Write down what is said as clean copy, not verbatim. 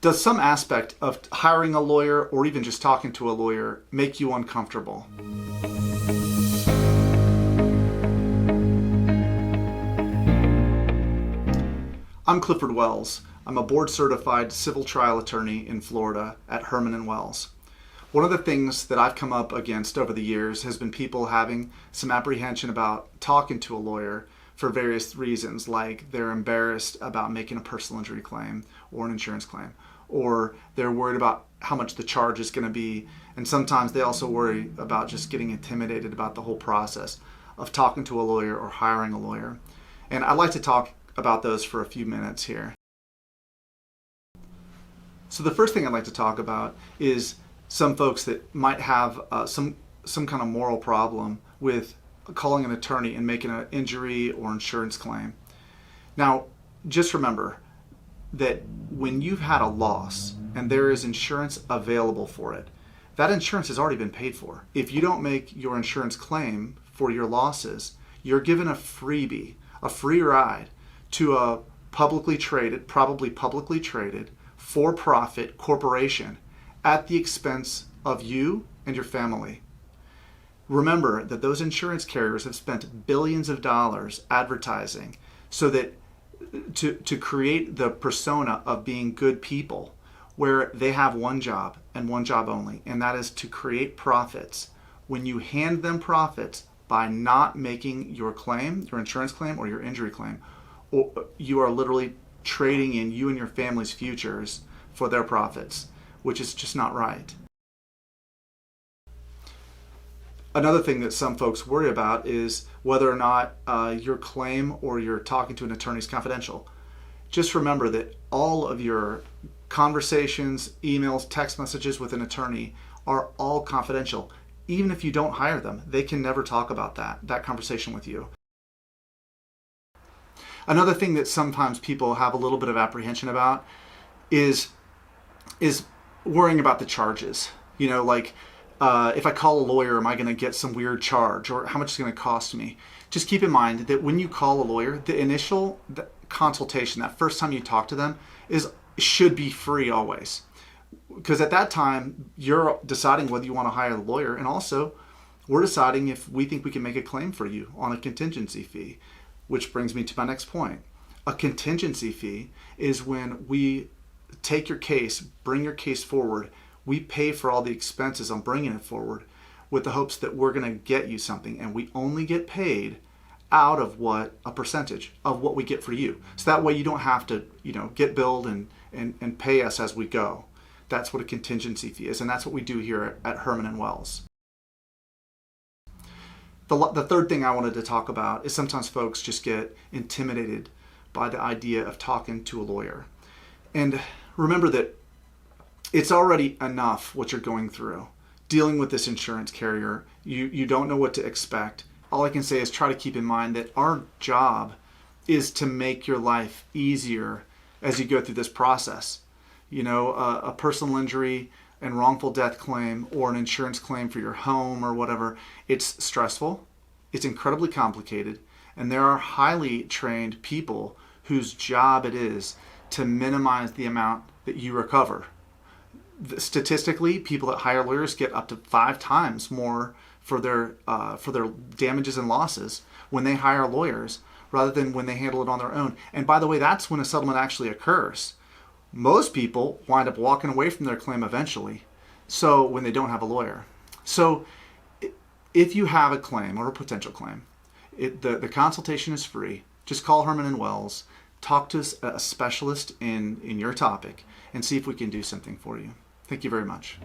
Does some aspect of hiring a lawyer or even just talking to a lawyer make you uncomfortable? I'm Clifford Wells. I'm a board-certified civil trial attorney in Florida at Herman Wells. One of the things that I've come up against over the years has been people having some apprehension about talking to a lawyer for various reasons, like they're embarrassed about making a personal injury claim or an insurance claim, or they're worried about how much the charge is going to be, and sometimes they also worry about just getting intimidated about the whole process of talking to a lawyer or hiring a lawyer. And I'd like to talk about those for a few minutes here. So the first thing I'd like to talk about is some folks that might have some kind of moral problem with calling an attorney and making an injury or insurance claim. Now, just remember that when you've had a loss and there is insurance available for it, that insurance has already been paid for. If you don't make your insurance claim for your losses, you're given a freebie, a free ride to a publicly traded, probably publicly traded, for-profit corporation at the expense of you and your family. Remember that those insurance carriers have spent billions of dollars advertising so that to create the persona of being good people, where they have one job and one job only, and that is to create profits. When you hand them profits by not making your claim, your insurance claim or your injury claim, you are literally trading in you and your family's futures for their profits, which is just not right. Another thing that some folks worry about is whether or not your claim or your talking to an attorney is confidential. Just remember that all of your conversations, emails, text messages with an attorney are all confidential. Even if you don't hire them, they can never talk about that conversation with you. Another thing that sometimes people have a little bit of apprehension about is worrying about the charges. You know, like if I call a lawyer, am I going to get some weird charge, or how much is it going to cost me? Just keep in mind that when you call a lawyer, the initial consultation, that first time you talk to them, should be free always. Because at that time, you're deciding whether you want to hire a lawyer, and also we're deciding if we think we can make a claim for you on a contingency fee. Which brings me to my next point. A contingency fee is when we take your case, bring your case forward, we pay for all the expenses on bringing it forward with the hopes that we're going to get you something, and we only get paid out of a percentage of what we get for you. So that way you don't have to, get billed and pay us as we go. That's what a contingency fee is, and that's what we do here at Herman Wells. The third thing I wanted to talk about is sometimes folks just get intimidated by the idea of talking to a lawyer. And remember that it's already enough what you're going through. Dealing with this insurance carrier, you don't know what to expect. All I can say is try to keep in mind that our job is to make your life easier as you go through this process. A personal injury and wrongful death claim or an insurance claim for your home or whatever, it's stressful, it's incredibly complicated, and there are highly trained people whose job it is to minimize the amount that you recover. Statistically, people that hire lawyers get up to 5 times more for their damages and losses when they hire lawyers rather than when they handle it on their own. And by the way, that's when a settlement actually occurs. Most people wind up walking away from their claim eventually, so when they don't have a lawyer. So if you have a claim or a potential claim, the consultation is free. Just call Herman Wells, talk to a specialist in your topic, and see if we can do something for you. Thank you very much.